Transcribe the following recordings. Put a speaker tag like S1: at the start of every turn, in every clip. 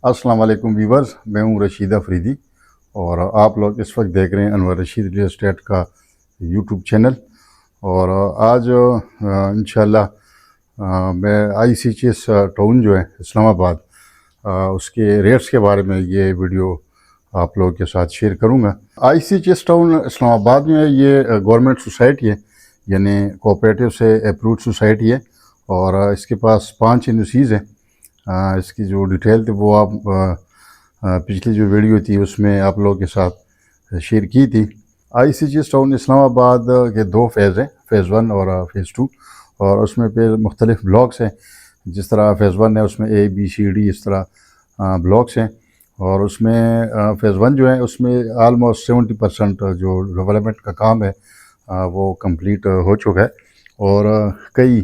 S1: अस्सलाम वालेकुम व्यूवर्स, मैं हूं रशीद अफरीदी और आप लोग इस वक्त देख रहे हैं अनवर रशीद रियल एस्टेट का यूट्यूब चैनल। और आज इंशाल्लाह मैं ICHS टाउन जो है इस्लामाबाद, उसके रेट्स के बारे में ये वीडियो आप लोगों के साथ शेयर करूंगा। ICHS टाउन इस्लामाबाद में ये गवर्नमेंट सोसाइटी है, यानी कोऑपरेटिव से अप्रूव्ड सोसाइटी है और इसके पास 5 एनओसीज़ हैं। इसकी जो डिटेल थी वो आप पिछली जो वीडियो थी उसमें आप लोगों के साथ शेयर की थी। ICHS टाउन इस्लामाबाद के 2 फेज़ हैं, फ़ेज़ 1 और फ़ेज़ 2, और उसमें फिर मुख्तलिफ़ ब्लॉक्स हैं। जिस तरह फ़ेज़ 1 है उसमें A B C D इस तरह ब्लॉक्स हैं, और उसमें फ़ेज़ 1 जो है उसमें आलमोस्ट 70% जो डेवलपमेंट का काम है वो कंप्लीट हो चुका है। और कई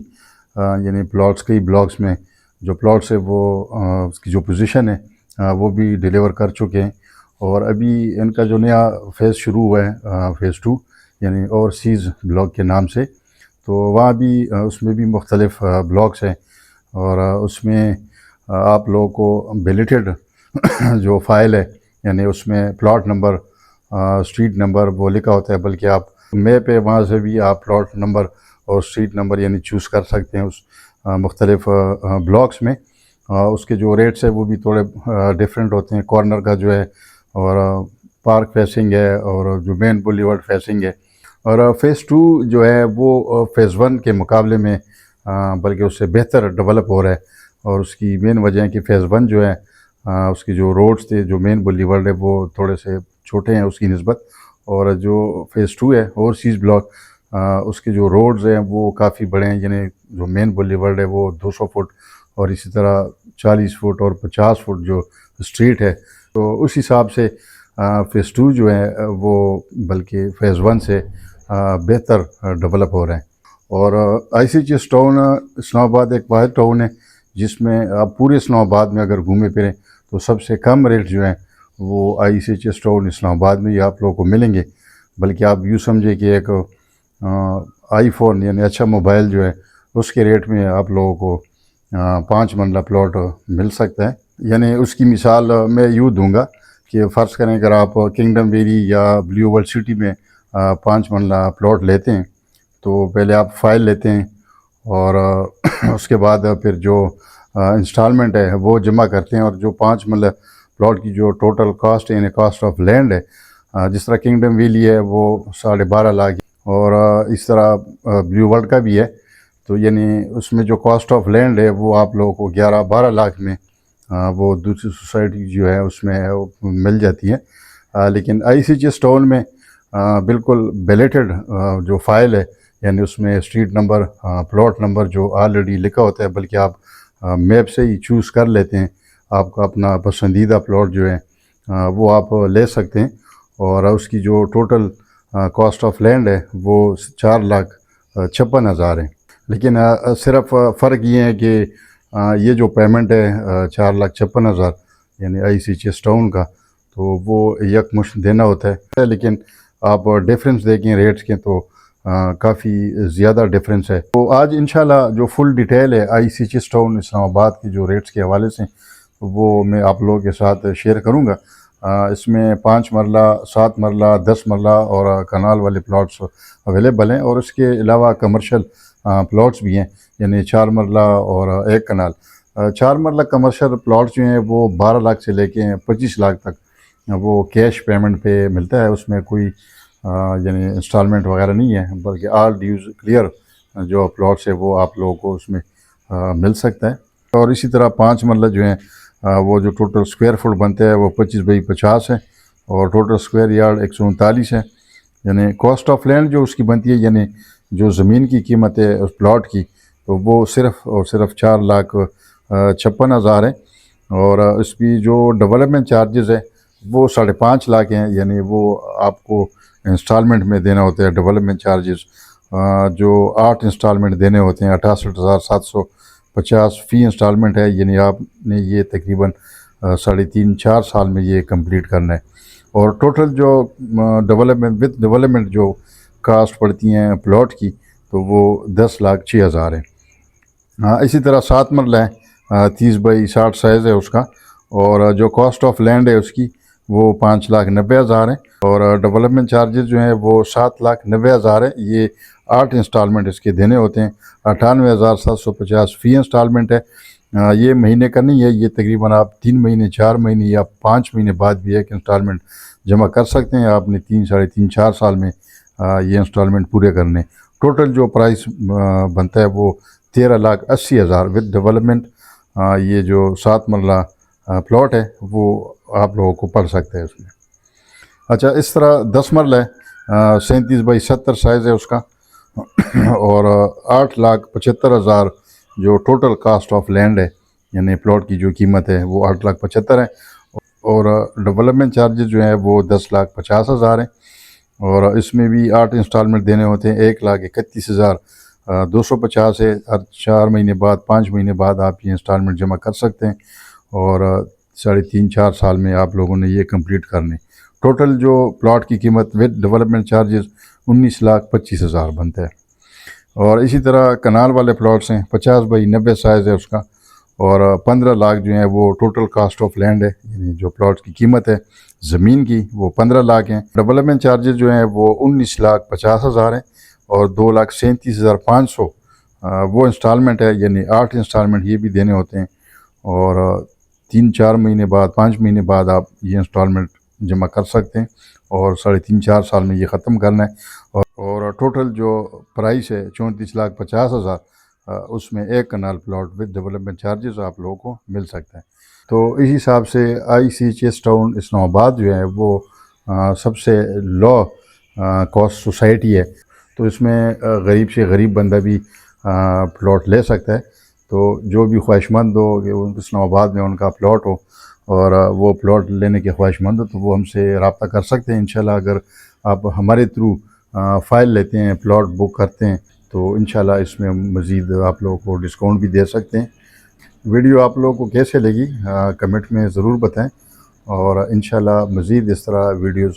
S1: यानी कई ब्लॉक्स में जो प्लॉट्स है वो उसकी जो पोजीशन है वो भी डिलीवर कर चुके हैं। और अभी इनका जो नया फ़ेज़ शुरू हुआ है फ़ेज़ 2 यानी ओवरसीज़ ब्लॉक के नाम से, तो वहाँ भी उसमें भी मुख्तलिफ़ ब्लॉक्स हैं। और उसमें आप लोगों को बिलेटेड जो फ़ाइल है, यानी उसमें प्लॉट नंबर, स्ट्रीट नंबर वो लिखा होता है, बल्कि आप मैप पे वहाँ से भी आप प्लॉट नंबर और स्ट्रीट नंबर यानी चूज़ कर सकते हैं उस मुख्तलिफ़ ब्लॉक्स में। उसके जो रेट्स है वो भी थोड़े डिफरेंट होते हैं। कॉर्नर का जो है और पार्क फेसिंग है और जो मेन बुलीवर्ड फेसिंग है। और फ़ेज़ 2 जो है वो फ़ेज़ 1 के मुकाबले में बल्कि उससे बेहतर डेवलप हो रहा है। और उसकी मेन वजह है कि फ़ेज़ 1 जो है उसकी जो रोड्स थे, जो मेन बुलीवर्ड है वो थोड़े से छोटे हैं उसकी निस्बत, और जो फ़ेज़ 2 है ओवरसीज़ ब्लॉक उसके जो रोड्स हैं वो काफ़ी बड़े हैं। यानी जो मेन बुलीवर्ड है वो 200 फुट और इसी तरह 40 फुट और 50 फुट जो स्ट्रीट है, तो उस हिसाब से फ़ेज़ 2 जो है वो बल्कि फ़ेज़ 1 से बेहतर डेवलप हो रहा है। और ICHS टाउन इस्लामाबाद एक वाहिद टाउन है जिसमें आप पूरे इस्लामाबाद में अगर घूमे फिरें तो सबसे कम रेट जो हैं वो ICHS टाउन इस्लामाबाद में ही आप लोगों को मिलेंगे। बल्कि आप यूँ समझे कि एक आईफोन यानी अच्छा मोबाइल जो है उसके रेट में आप लोगों को 5 मरला प्लॉट मिल सकता है। यानी उसकी मिसाल मैं यूँ दूंगा कि फ़र्ज़ करें अगर आप किंगडम वेरी या ब्लू वर्ल्ड सिटी में 5 मरला प्लॉट लेते हैं, तो पहले आप फ़ाइल लेते हैं और उसके बाद फिर जो इंस्टॉलमेंट है वो जमा करते हैं। और जो 5 मरला प्लॉट की जो टोटल कास्ट है यानी कास्ट ऑफ लैंड है, जिस तरह किंगडम वैली है वो 12.5 लाख और इस तरह ब्लू वर्ल्ड का भी है, तो यानी उसमें जो कॉस्ट ऑफ लैंड है वो आप लोगों को 11-12 लाख में वो दूसरी सोसाइटी जो है उसमें वो मिल जाती है। लेकिन ICHS टाउन में बिल्कुल बिलेटेड जो फ़ाइल है, यानी उसमें स्ट्रीट नंबर, प्लॉट नंबर जो ऑलरेडी लिखा होता है, बल्कि आप मैप से ही चूज़ कर लेते हैं। आपका अपना पसंदीदा प्लॉट जो है वो आप ले सकते हैं। और उसकी जो टोटल कॉस्ट ऑफ लैंड है वो 4,56,000 है। लेकिन सिर्फ फ़र्क ये है कि ये जो पेमेंट है 4,56,000 यानी ICHS टाउन का, तो वो यकमुश्त देना होता है। लेकिन आप डिफरेंस देखें रेट्स के तो काफ़ी ज़्यादा डिफरेंस है। तो आज इंशाल्लाह जो फुल डिटेल है ICHS टाउन इस्लामाबाद के जो रेट्स के हवाले से वो मैं आप लोगों के साथ शेयर करूँगा। इसमें 5 मरला, 7 मरला, 10 मरला और कनाल वाले प्लॉट्स अवेलेबल हैं, और इसके अलावा कमर्शियल प्लॉट्स भी हैं, यानी 4 मरला और 1 कनाल। 4 मरला कमर्शियल प्लॉट्स जो हैं वो 12 लाख से लेके 25 लाख तक वो कैश पेमेंट पे मिलता है। उसमें कोई यानी इंस्टॉलमेंट वगैरह नहीं है, बल्कि ऑल ड्यूज़ क्लियर जो प्लॉट्स है वो आप लोगों को उसमें मिल सकता है। और इसी तरह 5 मरला जो है वो जो टोटल स्क्वायर फुट बनते हैं वो 25 बाई 50 है, और टोटल स्क्वायर यार्ड 139 है। यानी कॉस्ट ऑफ लैंड जो उसकी बनती है, यानी जो ज़मीन की कीमत है उस प्लॉट की, तो वो सिर्फ़ और सिर्फ 4,56,000 है। और इसकी जो डेवलपमेंट चार्जेस है वो 5.5 लाख हैं, यानी वो आपको इंस्टॉलमेंट में देना होता है। डेवलपमेंट चार्जेस जो 8 इंस्टॉलमेंट देने होते हैं, 68,750 फ़ी इंस्टॉलमेंट है। यानी आपने ये तकरीबन 3.5-4 साल में ये कंप्लीट करना है। और टोटल जो डेवलपमेंट विद डेवलपमेंट जो कास्ट पड़ती हैं प्लॉट की, तो वो 10,06,000 है। इसी तरह 7 मरला है, 30 बाई 60 साइज़ है उसका, اور جو کاسٹ آف لینڈ ہے اس کی وہ 5,90,000 ہے، اور ڈیولپمنٹ چارجز جو ہیں وہ 7,90,000 ہے۔ یہ 8 انسٹالمنٹ اس کے دینے ہوتے ہیں، 98,750 فی انسٹالمنٹ ہے۔ یہ مہینے کا نہیں ہے، یہ تقریباً آپ 3 مہینے، 4 مہینے یا 5 مہینے بعد بھی ایک انسٹالمنٹ جمع کر سکتے ہیں۔ آپ نے 3، 3.5، 4 سال میں یہ انسٹالمنٹ پورے کرنے۔ ٹوٹل جو پرائس بنتا ہے وہ 13,80,000 ود ڈیولپمنٹ۔ یہ جو 7 مرلہ پلاٹ ہے وہ آپ لوگوں کو پڑ سکتا ہے اس میں۔ اچھا، اس طرح 10 مرلہ ہے، 37x70 سائز ہے اس کا، اور 8,75,000 جو ٹوٹل کاسٹ آف لینڈ ہے، یعنی پلاٹ کی جو قیمت ہے وہ 8,75,000 ہے، اور ڈیولپمنٹ چارجز جو ہیں وہ 10,50,000 ہیں، اور اس میں بھی 8 انسٹالمنٹ دینے ہوتے ہیں، 1,31,250 ہے۔ ہر 4 مہینے بعد، 5 مہینے بعد آپ یہ انسٹالمنٹ جمع کر سکتے ہیں، اور 3.5، 4 سال میں آپ لوگوں نے یہ کمپلیٹ کرنے۔ ٹوٹل جو پلاٹ کی قیمت ود ڈیولپمنٹ چارجز 19,25,000 بنتا ہے۔ اور اسی طرح کنال والے پلاٹس ہیں، 50x90 سائز ہے اس کا، اور 15 لاکھ جو ہیں وہ ٹوٹل کاسٹ آف لینڈ ہے، یعنی جو پلاٹ کی قیمت ہے زمین کی وہ 15 لاکھ ہیں۔ ڈیولپمنٹ چارجز جو ہیں وہ 19,50,000 ہیں، اور 2,37,500 وہ انسٹالمنٹ ہے، یعنی 8 انسٹالمنٹ یہ بھی دینے ہوتے ہیں، اور 3، 4 مہینے بعد، 5 مہینے بعد آپ یہ انسٹالمنٹ جمع کر سکتے ہیں، اور 3.5، 4 سال میں یہ ختم کرنا ہے۔ اور ٹوٹل جو پرائس ہے 34,50,000، اس میں ایک kanal plot with development charges آپ لوگوں کو مل سکتا ہے۔ تو اسی حساب سے ICHS ٹاؤن اسلام آباد جو ہے وہ سب سے لو کاسٹ سوسائٹی ہے، تو اس میں غریب سے غریب بندہ بھی پلاٹ لے سکتا ہے۔ تو جو بھی خواہش مند ہو کہ اسلام آباد میں ان کا پلاٹ ہو اور وہ پلاٹ لینے کے خواہش مند ہو، تو وہ ہم سے رابطہ کر سکتے ہیں انشاءاللہ۔ اگر آپ ہمارے تھرو فائل لیتے ہیں، پلاٹ بک کرتے ہیں، تو انشاءاللہ اس میں مزید آپ لوگوں کو ڈسکاؤنٹ بھی دے سکتے ہیں۔ ویڈیو آپ لوگوں کو کیسے لگی کمنٹ میں ضرور بتائیں، اور انشاءاللہ مزید اس طرح ویڈیوز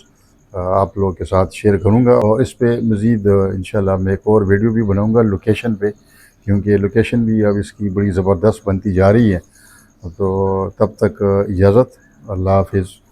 S1: آپ لوگوں کے ساتھ شیئر کروں گا، اور اس پہ مزید انشاءاللہ میں ایک اور ویڈیو بھی بناؤں گا لوکیشن پہ، کیونکہ لوکیشن بھی اب اس کی بڑی زبردست بنتی جا رہی ہے۔ تو تب تک اجازت، اللہ حافظ۔